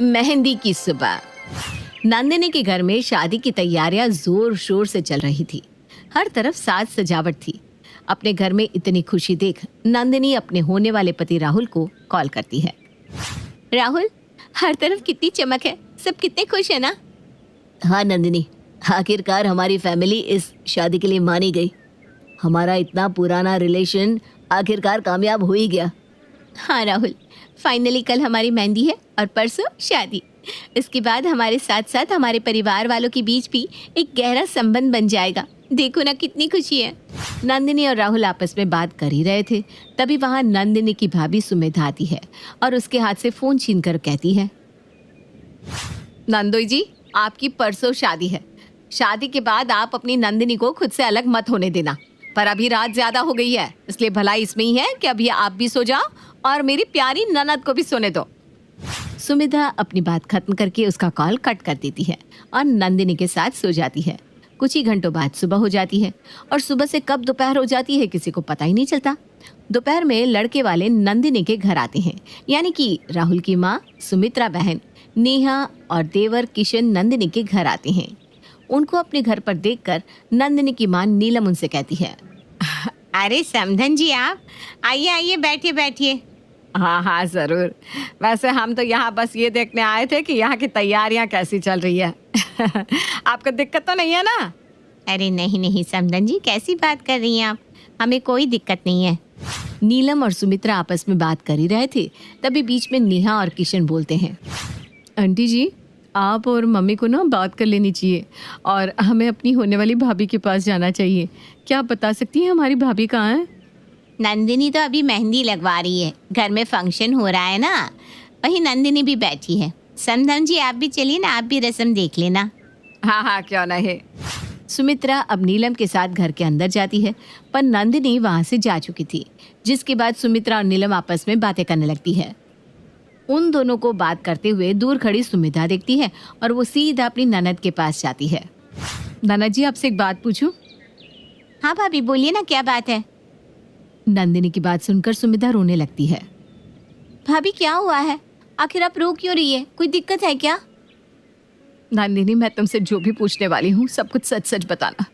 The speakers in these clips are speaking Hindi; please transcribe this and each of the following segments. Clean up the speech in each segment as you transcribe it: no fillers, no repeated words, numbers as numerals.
मेहंदी की सुबह। नंदिनी के घर में शादी की तैयारियां जोर शोर से चल रही थी। हर तरफ साज सजावट थी। अपने घर में इतनी खुशी देख नंदिनी अपने होने वाले पति राहुल को कॉल करती है। राहुल, हर तरफ कितनी चमक है, सब कितने खुश है ना। हाँ नंदिनी, आखिरकार हमारी फैमिली इस शादी के लिए मानी गई। हमारा इतना पुराना रिलेशन आखिरकार कामयाब हो ही गया। हाँ राहुल, फाइनली कल हमारी मेहंदी है और परसों शादी। इसके बाद हमारे साथ साथ हमारे परिवार वालों के बीच भी एक गहरा संबंध बन जाएगा। देखो ना कितनी खुशी है। नंदिनी और राहुल आपस में बात कर ही रहे थे, तभी वहाँ नंदिनी की भाभी सुमिधा आती है और उसके हाथ से फोन छीन कर कहती है, नंदोई जी, आपकी परसों शादी है। शादी के बाद आप अपनी नंदिनी को खुद से अलग मत होने देना। पर अभी रात ज्यादा हो गई है, इसलिए भलाई इसमें ही है कि अभी आप भी सो जाओ और मेरी प्यारी ननद को भी सोने दो। सुमिधा अपनी बात खत्म करके उसका कॉल कट कर देती है और नंदिनी के साथ सो जाती है। कुछ ही घंटों बाद सुबह हो जाती है और सुबह से कब दोपहर हो जाती है किसी को पता ही नहीं चलता। दोपहर में लड़के वाले नंदिनी के घर आते हैं, यानी कि राहुल की माँ, सुमित्रा बहन, नेहा और देवर किशन नंदिनी के घर आते हैं। उनको अपने घर पर देखकर नंदिनी की माँ नीलम उनसे कहती है, अरे समधन जी, आप आइए आइए, बैठिए बैठिए। हाँ हाँ ज़रूर। वैसे हम तो यहाँ बस ये देखने आए थे कि यहाँ की तैयारियाँ कैसी चल रही है। आपको दिक्कत तो नहीं है ना? अरे नहीं नहीं समधन जी, कैसी बात कर रही हैं आप, हमें कोई दिक्कत नहीं है। नीलम और सुमित्रा आपस में बात कर ही रहे थे, तभी बीच में नेहा और किशन बोलते हैं, आंटी जी, आप और मम्मी को ना बात कर लेनी चाहिए और हमें अपनी होने वाली भाभी के पास जाना चाहिए। क्या आप बता सकती हैं हमारी भाभी कहाँ है? नंदिनी तो अभी मेहंदी लगवा रही है, घर में फंक्शन हो रहा है ना, वही नंदिनी भी बैठी है। समधन जी आप भी चलिए ना, आप भी रस्म देख लेना। हाँ हाँ क्यों नहीं। सुमित्रा अब नीलम के साथ घर के अंदर जाती है, पर नंदिनी वहाँ से जा चुकी थी, जिसके बाद सुमित्रा और नीलम आपस में बातें करने लगती है। उन दोनों को बात करते हुए दूर खड़ी सुमित्रा देखती है और वो सीधा अपनी ननद के पास जाती है। ननद जी, आपसे एक बात पूछूं? हाँ भाभी बोलिए ना, क्या बात है? नंदिनी की बात सुनकर सुमित्रा रोने लगती है। भाभी क्या हुआ है, आखिर आप रो क्यों रही है, कोई दिक्कत है क्या? नंदिनी, मैं तुमसे जो भी पूछने वाली हूँ सब कुछ सच सच बताना,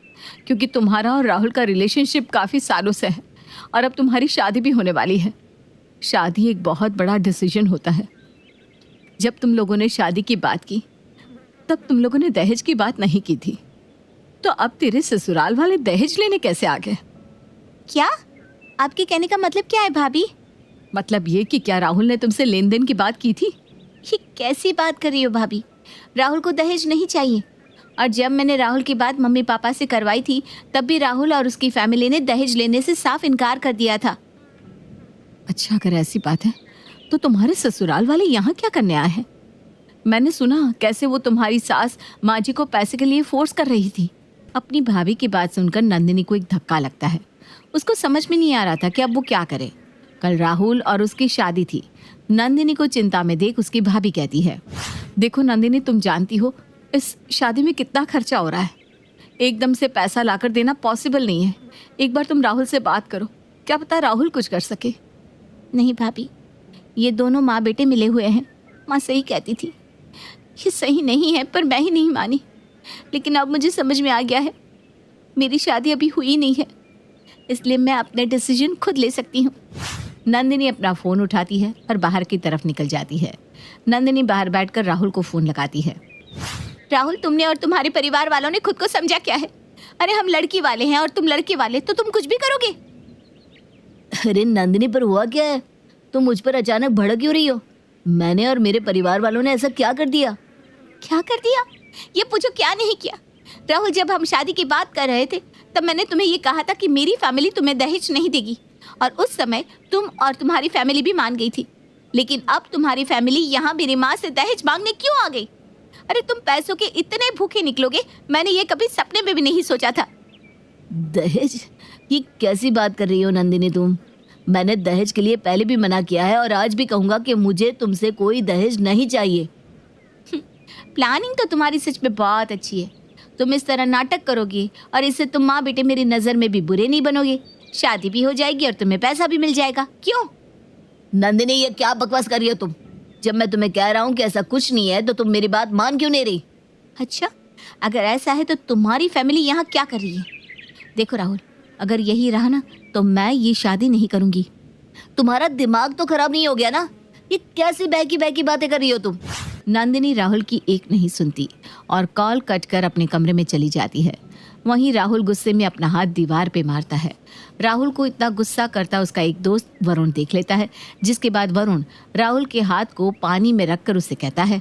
क्योंकि तुम्हारा और राहुल का रिलेशनशिप काफ़ी सालों से है और अब तुम्हारी शादी भी होने वाली है। शादी एक बहुत बड़ा डिसीजन होता है। जब तुम लोगों ने शादी की बात की तब तुम लोगों ने दहेज की बात नहीं की थी, तो अब तेरे ससुराल वाले दहेज लेने कैसे आ गए? क्या आपके कहने का मतलब क्या है भाभी? मतलब ये कि क्या राहुल ने तुमसे लेन देन की बात की थी? ये कैसी बात कर रही हो भाभी, राहुल को दहेज नहीं चाहिए। और जब मैंने राहुल की बात मम्मी पापा से करवाई थी तब भी राहुल और उसकी फैमिली ने दहेज लेने से साफ इनकार कर दिया था। अच्छा, अगर ऐसी बात है तो तुम्हारे ससुराल वाले यहाँ क्या करने आए हैं? मैंने सुना कैसे वो तुम्हारी सास माँ जी को पैसे के लिए फोर्स कर रही थी। अपनी भाभी की बात सुनकर नंदिनी को एक धक्का लगता है। उसको समझ में नहीं आ रहा था कि अब वो क्या करे। कल राहुल और उसकी शादी थी। नंदिनी को चिंता में देख उसकी भाभी कहती है, देखो नंदिनी, तुम जानती हो इस शादी में कितना खर्चा हो रहा है। एकदम से पैसा लाकर देना पॉसिबल नहीं है। एक बार तुम राहुल से बात करो, क्या पता राहुल कुछ कर सके। नहीं भाभी, ये दोनों माँ बेटे मिले हुए हैं, माँ सही कहती थी। ये सही नहीं है, पर मैं ही नहीं मानी। लेकिन अब मुझे समझ में आ गया है, मेरी शादी अभी हुई नहीं है, इसलिए मैं अपने डिसीजन खुद ले सकती हूँ। नंदिनी अपना फ़ोन उठाती है और बाहर की तरफ निकल जाती है। नंदिनी बाहर बैठकर राहुल को फ़ोन लगाती है। राहुल, तुमने और तुम्हारे परिवार वालों ने खुद को समझा क्या है? अरे हम लड़की वाले हैं और तुम लड़के वाले, तो तुम कुछ भी करोगे। अरे नंदिनी, पर हुआ क्या है? तुम मुझ पर अचानक भड़क क्यों रही हो? मैंने और मेरे परिवार वालों ने ऐसा क्या कर दिया? क्या कर दिया? ये पूछो क्या नहीं किया। राहुल, जब हम शादी की बात कर रहे थे तब मैंने तुम्हें ये कहा था कि मेरी फैमिली तुम्हें दहेज नहीं देगी, और उस समय तुम और तुम्हारी फैमिली भी मान गई थी। लेकिन अब तुम्हारी फैमिली यहाँ मेरी माँ से दहेज मांगने क्यों आ गई? अरे तुम पैसों के इतने भूखे निकलोगे, मैंने ये कभी सपने में भी नहीं सोचा था। दहेज? ये कैसी बात कर रही हो नंदिनी तुम? मैंने दहेज के लिए पहले भी मना किया है और आज भी कहूँगा कि मुझे तुमसे कोई दहेज नहीं चाहिए। प्लानिंग तो तुम्हारी सच में बहुत अच्छी है। तुम इस तरह नाटक करोगी और इससे तुम माँ बेटे मेरी नज़र में भी बुरे नहीं बनोगे। शादी भी हो जाएगी और तुम्हें पैसा भी मिल जाएगा। क्यों? नंदिनी, ये क्या बकवास कर रही हो तुम? जब मैं तुम्हें कह रहा हूँ कि ऐसा कुछ नहीं है तो तुम मेरी बात मान क्यों नहीं रही? अच्छा, अगर ऐसा है तो तुम्हारी फैमिली यहाँ क्या कर रही है? देखो राहुल, अगर यही रहा ना तो मैं ये शादी नहीं करूँगी। तुम्हारा दिमाग तो खराब नहीं हो गया ना? ये कैसी बहकी बहकी बातें कर रही हो तुम? नंदिनी राहुल की एक नहीं सुनती और कॉल कट कर अपने कमरे में चली जाती है। वहीं राहुल गुस्से में अपना हाथ दीवार पे मारता है। राहुल को इतना गुस्सा करता उसका एक दोस्त वरुण देख लेता है, जिसके बाद वरुण राहुल के हाथ को पानी में रखकर उसे कहता है,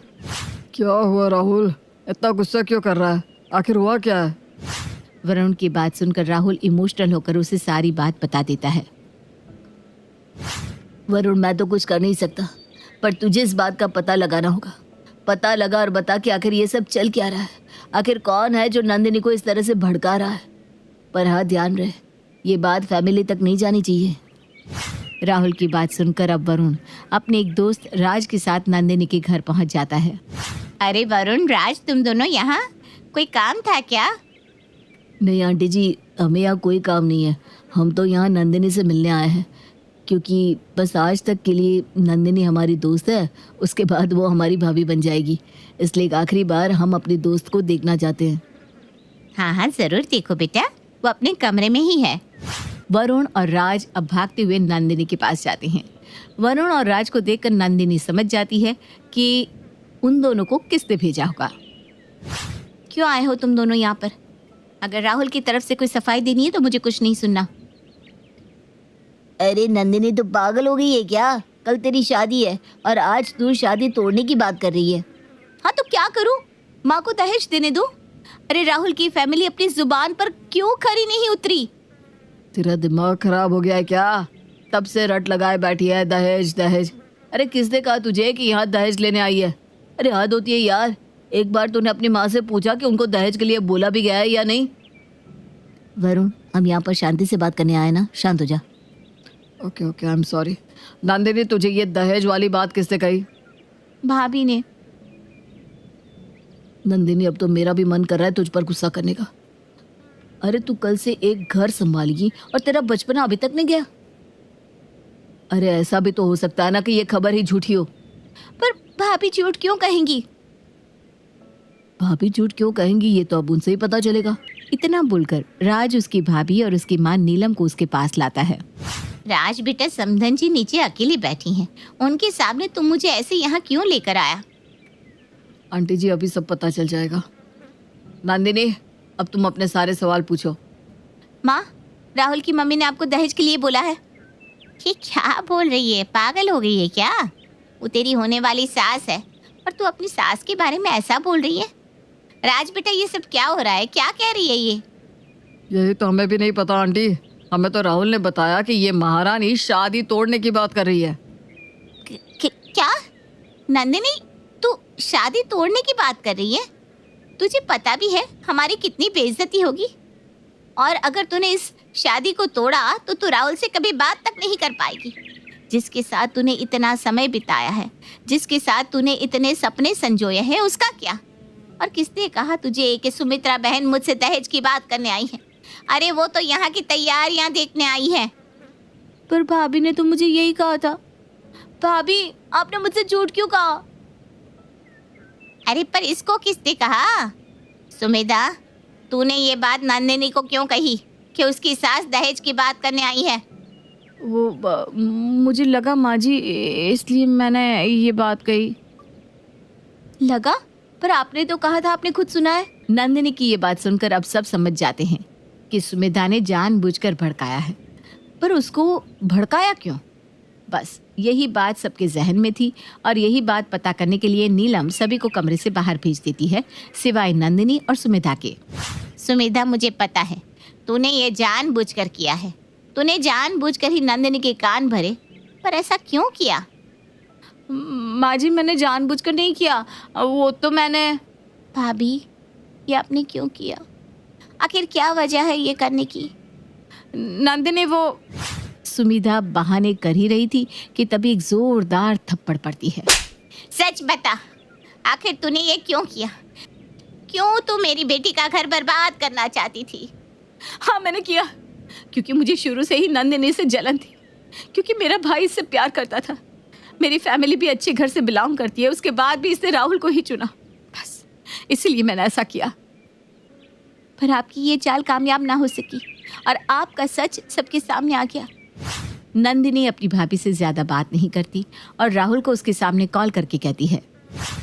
क्या हुआ राहुल, इतना गुस्सा क्यों कर रहा है? आखिर हुआ क्या है? वरुण की बात सुनकर राहुल इमोशनल होकर उसे सारी बात बता देता है। वरुण, मैं तो कुछ कर नहीं सकता, पर तुझे इस बात का पता लगाना होगा। पता लगा और बता कि आखिर ये सब चल क्या रहा है। आखिर कौन है जो नंदिनी को इस तरह से भड़का रहा है? पर हाँ, ध्यान रहे, ये बात फैमिली तक नहीं जानी चाहिए। राहुल की बात सुनकर अब वरुण अपने एक दोस्त राज के साथ नंदिनी के घर पहुंच जाता है। अरे वरुण, राज, तुम दोनों यहाँ? कोई काम था क्या? नहीं आंटी जी, हमें यहाँ कोई काम नहीं है। हम तो यहाँ नंदिनी से मिलने आए हैं, क्योंकि बस आज तक के लिए नंदिनी हमारी दोस्त है, उसके बाद वो हमारी भाभी बन जाएगी। इसलिए एक आखिरी बार हम अपनी दोस्त को देखना चाहते हैं। हाँ हाँ, जरूर देखो बेटा, वो अपने कमरे में ही है। वरुण और राज अब भागते हुए नंदिनी के पास जाते हैं। वरुण और राज को देखकर नंदिनी समझ जाती है कि उन दोनों को किसने भेजा होगा। क्यों आए हो तुम दोनों यहाँ पर? अगर राहुल की तरफ से कोई सफाई देनी है तो मुझे कुछ नहीं सुनना। अरे नंदिनी, तो पागल हो गई है क्या? कल तेरी शादी है और आज तू शादी तोड़ने की बात कर रही है। हाँ तो क्या करूँ? माँ को दहेज देने दो। अरे राहुल की फैमिली अपनी जुबान पर क्यों खरी नहीं उतरी? तेरा दिमाग खराब हो गया है क्या? तब से रट लगाए बैठी है, दहेज दहेज। अरे किसने कहा तुझे कि यहाँ दहेज लेने आई है? अरे हद होती है यार। एक बार तूने अपनी माँ से पूछा कि उनको दहेज के लिए बोला भी गया है या नहीं? वरुण, हम यहाँ पर शांति से बात करने आए ना, शांत हो जा। Okay okay, I am sorry. Nandini, तुझे ये दहेज वाली बात किसने कही? भाभी ने। नंदिनी, अब तो मेरा भी मन कर रहा है तुझ पर गुस्सा करने का। अरे तू कल से एक घर संभालेगी और तेरा बचपना अभी तक नहीं गया? अरे ऐसा भी तो हो सकता है ना कि ये खबर ही झूठी हो। पर भाभी झूठ क्यों कहेंगी? भाभी झूठ क्यों कहेंगी ये तो अब उनसे ही पता चलेगा। इतना बोलकर राज उसकी भाभी और उसकी माँ नीलम को उसके पास लाता है। राज बेटा, समधन जी नीचे अकेली बैठी हैं, उनके सामने तुम मुझे ऐसे यहाँ क्यों लेकर आया? आंटी जी, अभी सब पता चल जाएगा। नंदिनी, अब तुम अपने सारे सवाल पूछो। माँ, राहुल की मम्मी ने आपको दहेज के लिए बोला है। ये क्या बोल रही है? पागल हो गई है क्या? वो तेरी होने वाली सास है और तू अपनी सास के बारे में ऐसा बोल रही है? राज बेटा, ये सब क्या हो रहा है? क्या कह रही है ये? यही तो हमें भी नहीं पता आंटी। हमें तो राहुल ने बताया कि ये महारानी शादी तोड़ने की बात कर रही है। क्या? नंदिनी, तू शादी तोड़ने की बात कर रही है? तुझे पता भी है हमारी कितनी बेइज्जती होगी? और अगर तूने इस शादी को तोड़ा तो तू राहुल से कभी बात तक नहीं कर पाएगी। जिसके साथ तूने इतना समय बिताया है, जिसके साथ तूने इतने सपने संजोए हैं, उसका क्या? और किसने कहा तुझे कि सुमित्रा बहन मुझसे दहेज की बात करने आई है? अरे वो तो यहाँ की तैयारियां देखने आई है। पर भाभी ने तो मुझे यही कहा था। भाभी, आपने मुझसे झूठ क्यों कहा? अरे पर इसको किसने कहा? सुमेधा, तूने ये बात नंदिनी को क्यों कही कि उसकी सास दहेज की बात करने आई है? मुझे लगा माँ जी, इसलिए मैंने ये बात कही। लगा? पर आपने तो कहा था, आपने खुद सुना है। नंदिनी की ये बात सुनकर अब सब समझ जाते हैं कि सुमेधा ने जानबूझकर भड़काया है। पर उसको भड़काया क्यों? बस यही बात सबके जहन में थी और यही बात पता करने के लिए नीलम सभी को कमरे से बाहर भेज देती है, सिवाय नंदिनी और सुमेधा के। सुमेधा, मुझे पता है तूने ये जानबूझकर किया है। तूने जानबूझकर ही नंदिनी के कान भरे, पर ऐसा क्यों किया? माँ जी, मैंने जानबूझकर नहीं किया, वो तो मैंने। भाभी, ये आपने क्यों किया? आखिर क्या वजह है ये करने की? नंदिनी, वो। सुमेधा बहाने कर ही रही थी कि तभी एक जोरदार थप्पड़ पड़ती है। सच बता, आखिर तूने ये क्यों किया? क्यों तू मेरी बेटी का घर बर्बाद करना चाहती थी? हाँ, मैंने किया, क्योंकि मुझे शुरू से ही नंदिनी से जलन थी, क्योंकि मेरा भाई इससे प्यार करता था। मेरी फैमिली भी अच्छे घर से बिलोंग करती है, उसके बाद भी इसने राहुल को ही चुना। बस इसलिए मैंने ऐसा किया। पर आपकी ये चाल कामयाब ना हो सकी और आपका सच सबके सामने आ गया। नंदिनी अपनी भाभी से ज्यादा बात नहीं करती और राहुल को उसके सामने कॉल करके कहती है,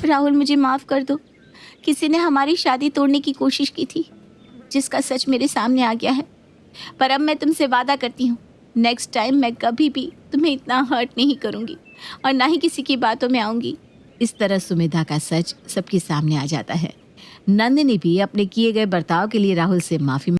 राहुल मुझे माफ़ कर दो। किसी ने हमारी शादी तोड़ने की कोशिश की थी, जिसका सच मेरे सामने आ गया है। पर अब मैं तुमसे वादा करती हूँ, नेक्स्ट टाइम मैं कभी भी तुम्हें इतना हर्ट नहीं करूँगी और ना ही किसी की बातों में आऊँगी। इस तरह सुमेधा का सच सबके सामने आ जाता है। नंदिनी भी अपने किए गए बर्ताव के लिए राहुल से माफी